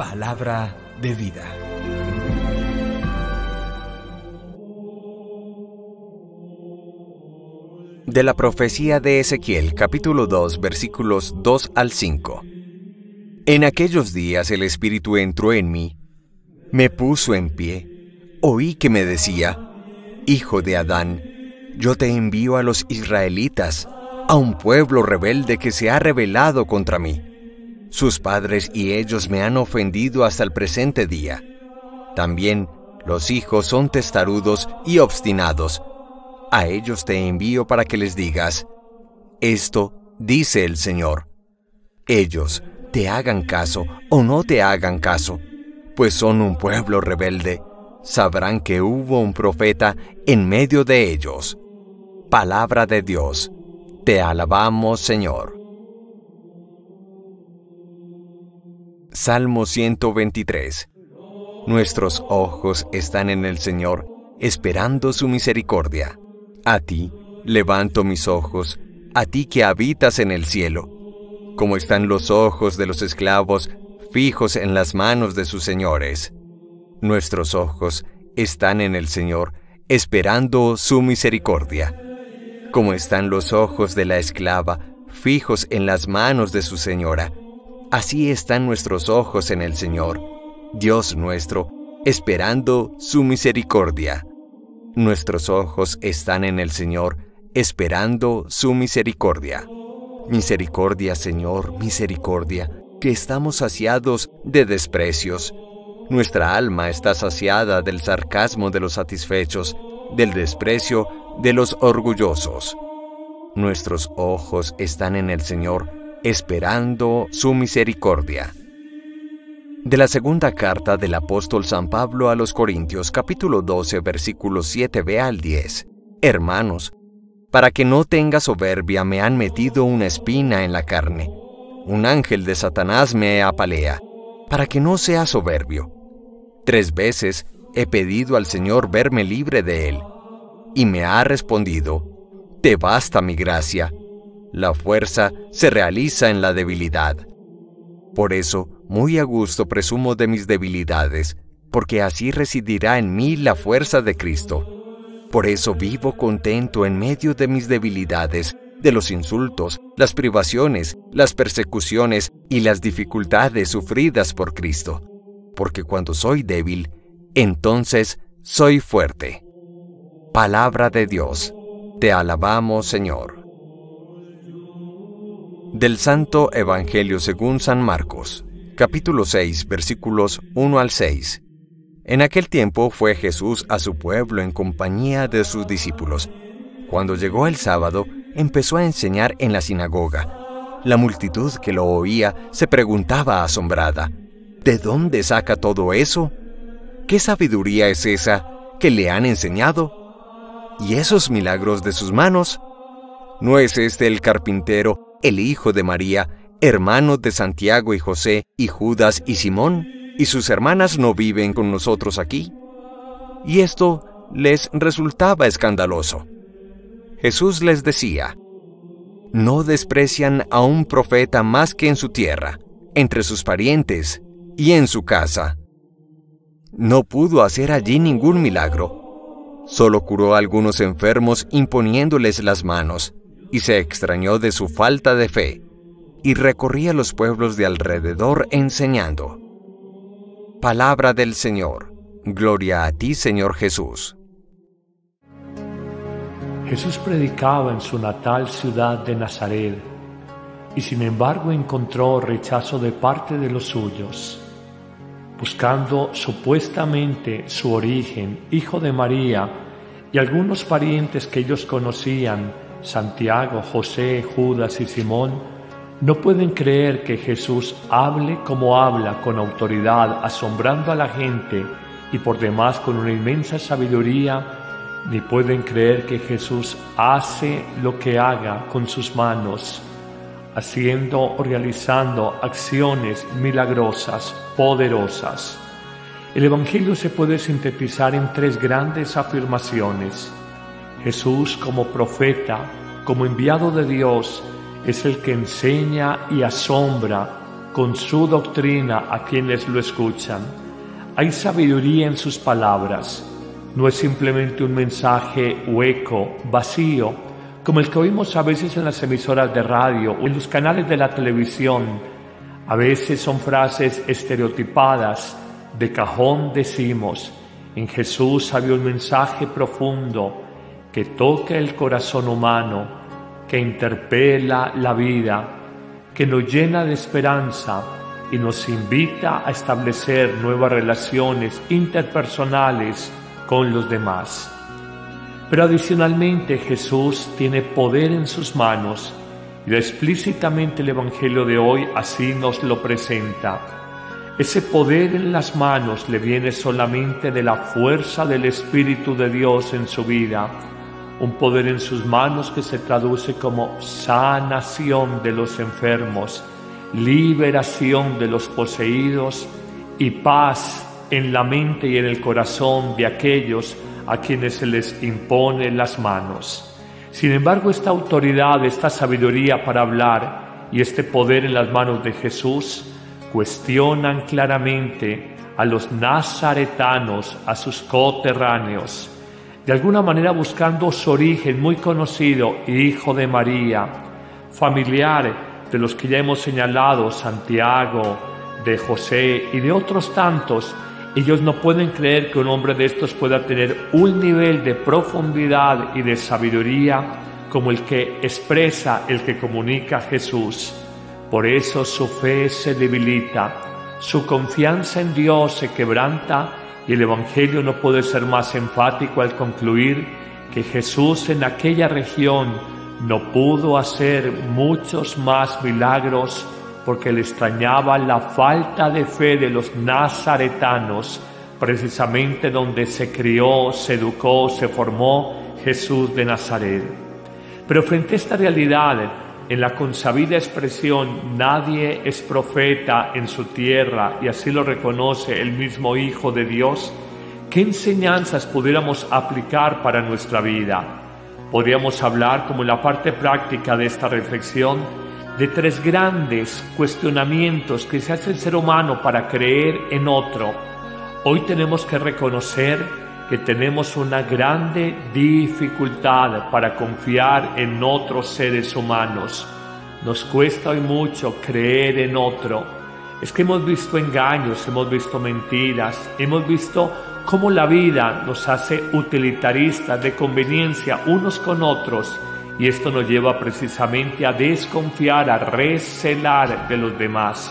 Palabra de vida. De la profecía de Ezequiel, capítulo 2, versículos 2 al 5. En aquellos días el Espíritu entró en mí, me puso en pie, oí que me decía: Hijo de Adán, yo te envío a los israelitas, a un pueblo rebelde que se ha rebelado contra mí. Sus padres y ellos me han ofendido hasta el presente día. También los hijos son testarudos y obstinados. A ellos te envío para que les digas: esto dice el Señor. Ellos te hagan caso o no te hagan caso, pues son un pueblo rebelde. Sabrán que hubo un profeta en medio de ellos. Palabra de Dios. Te alabamos, Señor. Salmo 123. Nuestros ojos están en el Señor, esperando su misericordia. A ti levanto mis ojos, a ti que habitas en el cielo. Como están los ojos de los esclavos fijos en las manos de sus señores. Nuestros ojos están en el Señor, esperando su misericordia. Como están los ojos de la esclava fijos en las manos de su señora, así están nuestros ojos en el Señor, Dios nuestro, esperando su misericordia. Nuestros ojos están en el Señor, esperando su misericordia. Misericordia, Señor, misericordia, que estamos saciados de desprecios. Nuestra alma está saciada del sarcasmo de los satisfechos, del desprecio de los orgullosos. Nuestros ojos están en el Señor, esperando su misericordia. De la segunda carta del apóstol San Pablo a los Corintios, capítulo 12, versículos 7b al 10. Hermanos, para que no tenga soberbia me han metido una espina en la carne. Un ángel de Satanás me apalea, para que no sea soberbio. 3 veces he pedido al Señor verme libre de él, y me ha respondido: te basta mi gracia. La fuerza se realiza en la debilidad. Por eso, muy a gusto presumo de mis debilidades, porque así residirá en mí la fuerza de Cristo. Por eso vivo contento en medio de mis debilidades, de los insultos, las privaciones, las persecuciones y las dificultades sufridas por Cristo. Porque cuando soy débil, entonces soy fuerte. Palabra de Dios. Te alabamos, Señor. Del Santo Evangelio según San Marcos, capítulo 6, versículos 1 al 6. En aquel tiempo fue Jesús a su pueblo en compañía de sus discípulos. Cuando llegó el sábado, empezó a enseñar en la sinagoga. La multitud que lo oía se preguntaba asombrada: ¿de dónde saca todo eso? ¿Qué sabiduría es esa que le han enseñado? ¿Y esos milagros de sus manos? ¿No es este el carpintero, el hijo de María, hermano de Santiago y José, y Judas y Simón? ¿Y sus hermanas no viven con nosotros aquí? Y esto les resultaba escandaloso. Jesús les decía: no desprecian a un profeta más que en su tierra, entre sus parientes y en su casa. No pudo hacer allí ningún milagro. Solo curó a algunos enfermos imponiéndoles las manos, y se extrañó de su falta de fe, y recorría los pueblos de alrededor enseñando. Palabra del Señor. Gloria a ti, Señor Jesús. Jesús predicaba en su natal ciudad de Nazaret, y sin embargo encontró rechazo de parte de los suyos. Buscando supuestamente su origen, hijo de María, y algunos parientes que ellos conocían, Santiago, José, Judas y Simón, no pueden creer que Jesús hable como habla, con autoridad, asombrando a la gente y por demás con una inmensa sabiduría, ni pueden creer que Jesús hace lo que haga con sus manos, haciendo o realizando acciones milagrosas, poderosas. El Evangelio se puede sintetizar en 3 grandes afirmaciones. Jesús, como profeta, como enviado de Dios, es el que enseña y asombra con su doctrina a quienes lo escuchan. Hay sabiduría en sus palabras. No es simplemente un mensaje hueco, vacío, como el que oímos a veces en las emisoras de radio o en los canales de la televisión. A veces son frases estereotipadas, de cajón decimos. En Jesús había un mensaje profundo que toca el corazón humano, que interpela la vida, que nos llena de esperanza y nos invita a establecer nuevas relaciones interpersonales con los demás. Pero adicionalmente Jesús tiene poder en sus manos y explícitamente el Evangelio de hoy así nos lo presenta. Ese poder en las manos le viene solamente de la fuerza del Espíritu de Dios en su vida, un poder en sus manos que se traduce como sanación de los enfermos, liberación de los poseídos y paz en la mente y en el corazón de aquellos a quienes se les impone las manos. Sin embargo, esta autoridad, esta sabiduría para hablar y este poder en las manos de Jesús cuestionan claramente a los nazaretanos, a sus coterráneos, de alguna manera buscando su origen muy conocido, hijo de María, familiar de los que ya hemos señalado, Santiago, de José y de otros tantos. Ellos no pueden creer que un hombre de estos pueda tener un nivel de profundidad y de sabiduría como el que expresa, el que comunica Jesús. Por eso su fe se debilita, su confianza en Dios se quebranta y el Evangelio no puede ser más enfático al concluir que Jesús en aquella región no pudo hacer muchos más milagros porque le extrañaba la falta de fe de los nazaretanos, precisamente donde se crió, se educó, se formó Jesús de Nazaret. Pero frente a esta realidad, en la consabida expresión nadie es profeta en su tierra, y así lo reconoce el mismo Hijo de Dios, ¿qué enseñanzas pudiéramos aplicar para nuestra vida? Podríamos hablar, como en la parte práctica de esta reflexión, de tres grandes cuestionamientos que se hace el ser humano para creer en otro. Hoy tenemos que reconocer que tenemos una grande dificultad para confiar en otros seres humanos. Nos cuesta hoy mucho creer en otro. Es que hemos visto engaños, hemos visto mentiras, hemos visto cómo la vida nos hace utilitaristas de conveniencia unos con otros. Y esto nos lleva precisamente a desconfiar, a recelar de los demás.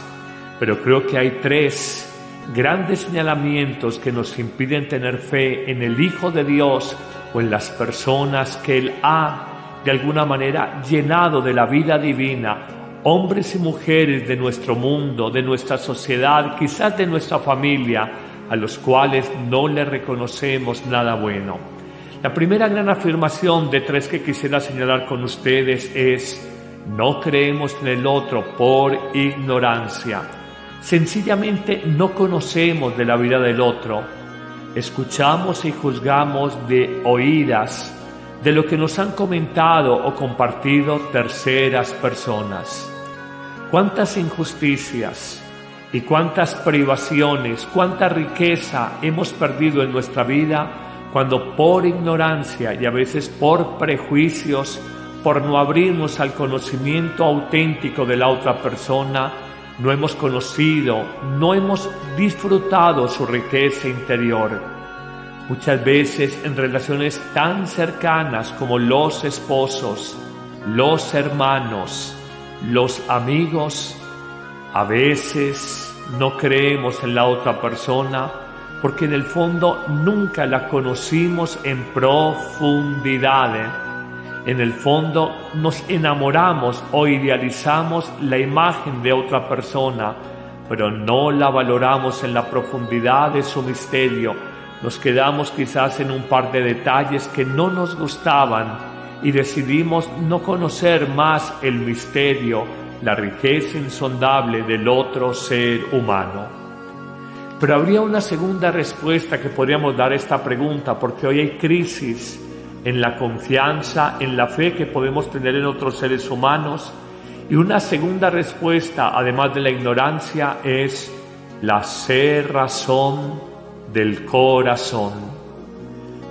Pero creo que hay tres grandes señalamientos que nos impiden tener fe en el Hijo de Dios o en las personas que Él ha, de alguna manera, llenado de la vida divina, hombres y mujeres de nuestro mundo, de nuestra sociedad, quizás de nuestra familia, a los cuales no le reconocemos nada bueno. La primera gran afirmación de tres que quisiera señalar con ustedes es: no creemos en el otro por ignorancia. Sencillamente no conocemos de la vida del otro. Escuchamos y juzgamos de oídas, de lo que nos han comentado o compartido terceras personas. ¿Cuántas injusticias y cuántas privaciones, cuánta riqueza hemos perdido en nuestra vida cuando por ignorancia y a veces por prejuicios, por no abrirnos al conocimiento auténtico de la otra persona, no hemos conocido, no hemos disfrutado su riqueza interior? Muchas veces en relaciones tan cercanas como los esposos, los hermanos, los amigos, a veces no creemos en la otra persona porque en el fondo nunca la conocimos en profundidad. En el fondo nos enamoramos o idealizamos la imagen de otra persona, pero no la valoramos en la profundidad de su misterio. Nos quedamos quizás en un par de detalles que no nos gustaban y decidimos no conocer más el misterio, la riqueza insondable del otro ser humano. Pero habría una segunda respuesta que podríamos dar a esta pregunta, porque hoy hay crisis en la confianza, en la fe que podemos tener en otros seres humanos, Y una segunda respuesta, además de la ignorancia, es la cerrazón del corazón.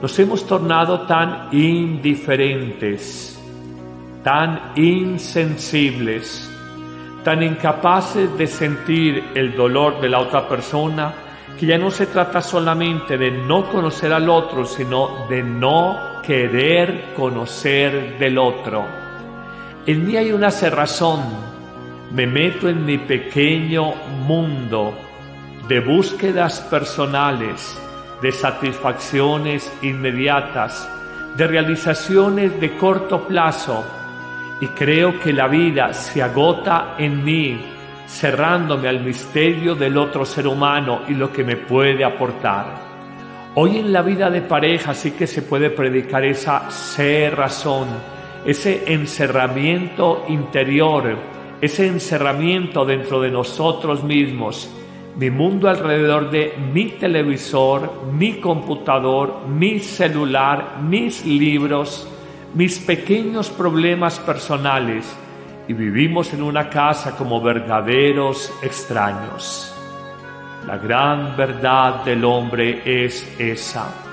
Nos hemos tornado tan indiferentes, tan insensibles, tan incapaces de sentir el dolor de la otra persona, que ya no se trata solamente de no conocer al otro, sino de no querer conocer del otro. En mí hay una cerrazón, me meto en mi pequeño mundo de búsquedas personales, de satisfacciones inmediatas, de realizaciones de corto plazo, y creo que la vida se agota en mí, cerrándome al misterio del otro ser humano y lo que me puede aportar. Hoy en la vida de pareja sí que se puede predicar esa cerrazón, ese encerramiento interior, ese encerramiento dentro de nosotros mismos, mi mundo alrededor de mi televisor, mi computador, mi celular, mis libros, mis pequeños problemas personales, y vivimos en una casa como verdaderos extraños. La gran verdad del hombre es esa.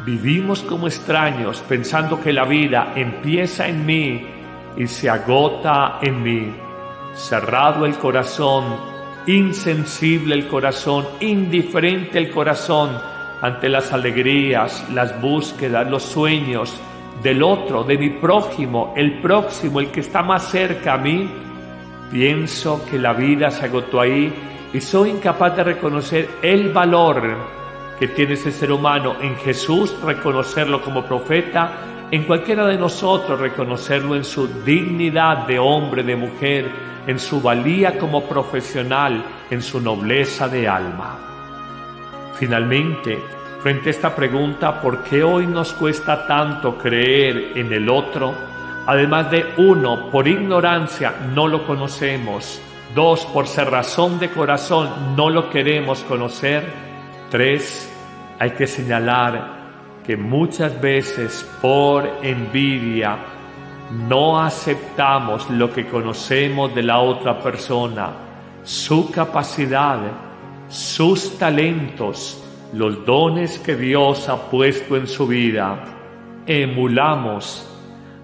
Vivimos como extraños pensando que la vida empieza en mí y se agota en mí. Cerrado el corazón, insensible el corazón, indiferente el corazón ante las alegrías, las búsquedas, los sueños del otro, de mi prójimo, el próximo, el que está más cerca a mí. Pienso que la vida se agotó ahí y soy incapaz de reconocer el valor que tiene ese ser humano en Jesús, reconocerlo como profeta, en cualquiera de nosotros reconocerlo en su dignidad de hombre, de mujer, en su valía como profesional, en su nobleza de alma. Finalmente, frente a esta pregunta, ¿por qué hoy nos cuesta tanto creer en el otro? Además de 1, por ignorancia no lo conocemos. 2, por cerrazón de corazón no lo queremos conocer. 3, hay que señalar que muchas veces por envidia no aceptamos lo que conocemos de la otra persona, su capacidad, sus talentos, los dones que Dios ha puesto en su vida. Emulamos,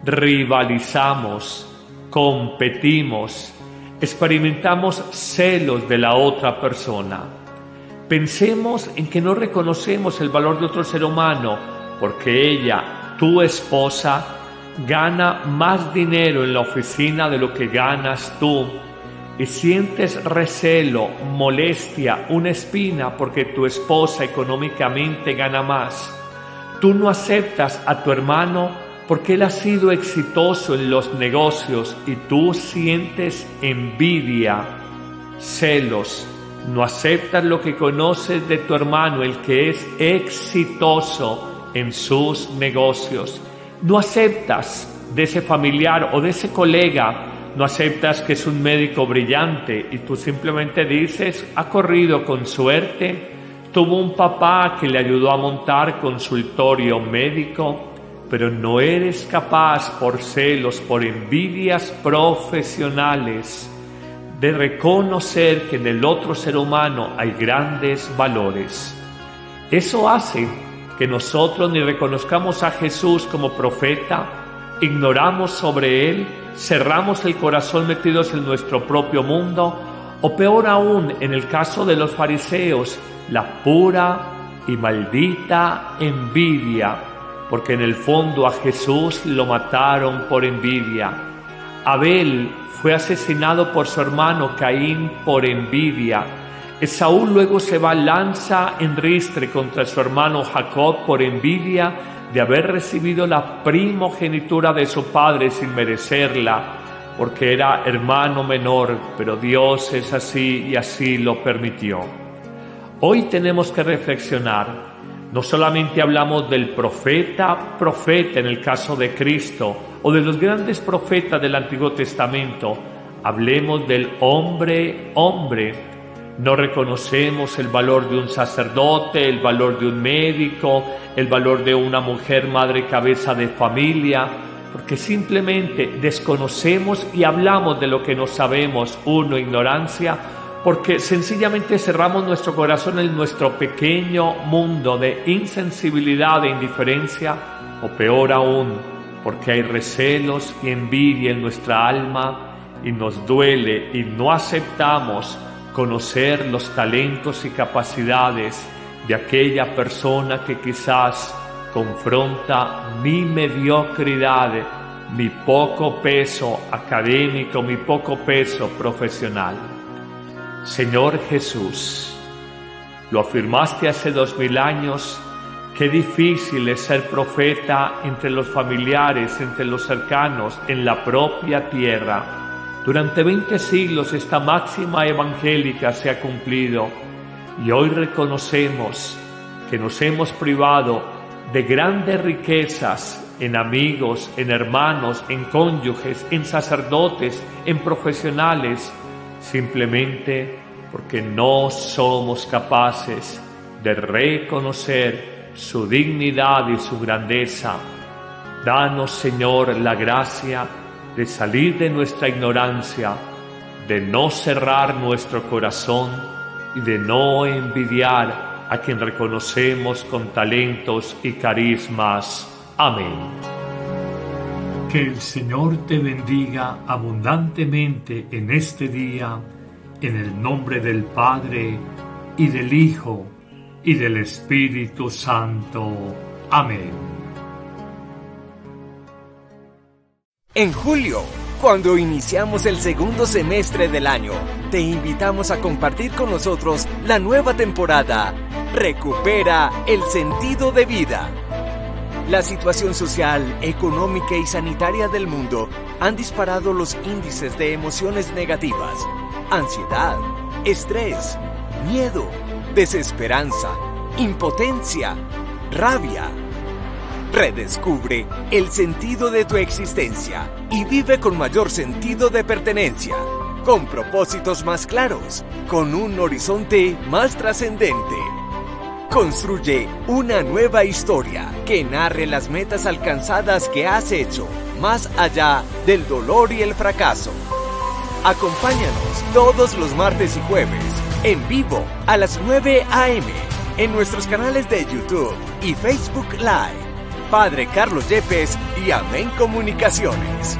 rivalizamos, competimos, experimentamos celos de la otra persona. Pensemos en que no reconocemos el valor de otro ser humano porque ella, tu esposa, gana más dinero en la oficina de lo que ganas tú, y sientes recelo, molestia, una espina porque tu esposa económicamente gana más. Tú no aceptas a tu hermano porque él ha sido exitoso en los negocios y tú sientes envidia, celos. No aceptas lo que conoces de tu hermano, el que es exitoso en sus negocios. No aceptas de ese familiar o de ese colega, no aceptas que es un médico brillante y tú simplemente dices, ha corrido con suerte, tuvo un papá que le ayudó a montar consultorio médico, pero no eres capaz por celos, por envidias profesionales, de reconocer que en el otro ser humano hay grandes valores. Eso hace que nosotros ni reconozcamos a Jesús como profeta, ignoramos sobre Él, cerramos el corazón metidos en nuestro propio mundo, o peor aún, en el caso de los fariseos, la pura y maldita envidia, porque en el fondo a Jesús lo mataron por envidia. Abel fue asesinado por su hermano Caín por envidia. Esaú luego se lanza en ristre contra su hermano Jacob por envidia de haber recibido la primogenitura de su padre sin merecerla, porque era hermano menor, pero Dios es así y así lo permitió. Hoy tenemos que reflexionar. No solamente hablamos del profeta en el caso de Cristo, o de los grandes profetas del Antiguo Testamento, hablemos del hombre. No reconocemos el valor de un sacerdote, el valor de un médico, el valor de una mujer madre cabeza de familia. porque simplemente desconocemos y hablamos de lo que no sabemos, ignorancia, porque sencillamente cerramos nuestro corazón en nuestro pequeño mundo de insensibilidad e indiferencia, o peor aún, porque hay recelos y envidia en nuestra alma y nos duele y no aceptamos conocer los talentos y capacidades de aquella persona que quizás confronta mi mediocridad, mi poco peso académico, mi poco peso profesional. Señor Jesús, lo afirmaste hace 2000 años, qué difícil es ser profeta entre los familiares, entre los cercanos, en la propia tierra. Durante 20 siglos esta máxima evangélica se ha cumplido y hoy reconocemos que nos hemos privado de grandes riquezas en amigos, en hermanos, en cónyuges, en sacerdotes, en profesionales, simplemente porque no somos capaces de reconocer su dignidad y su grandeza. Danos, Señor, la gracia de salir de nuestra ignorancia, de no cerrar nuestro corazón y de no envidiar a quien reconocemos con talentos y carismas. Amén. Que el Señor te bendiga abundantemente en este día, en el nombre del Padre, y del Hijo, y del Espíritu Santo. Amén. En julio, cuando iniciamos el segundo semestre del año, te invitamos a compartir con nosotros la nueva temporada Recupera el sentido de vida. La situación social, económica y sanitaria del mundo han disparado los índices de emociones negativas, ansiedad, estrés, miedo, desesperanza, impotencia, rabia. Redescubre el sentido de tu existencia y vive con mayor sentido de pertenencia, con propósitos más claros, con un horizonte más trascendente. Construye una nueva historia que narre las metas alcanzadas que has hecho, más allá del dolor y el fracaso. Acompáñanos todos los martes y jueves, en vivo a las 9 a.m., en nuestros canales de YouTube y Facebook Live. Padre Carlos Yepes y Amén Comunicaciones.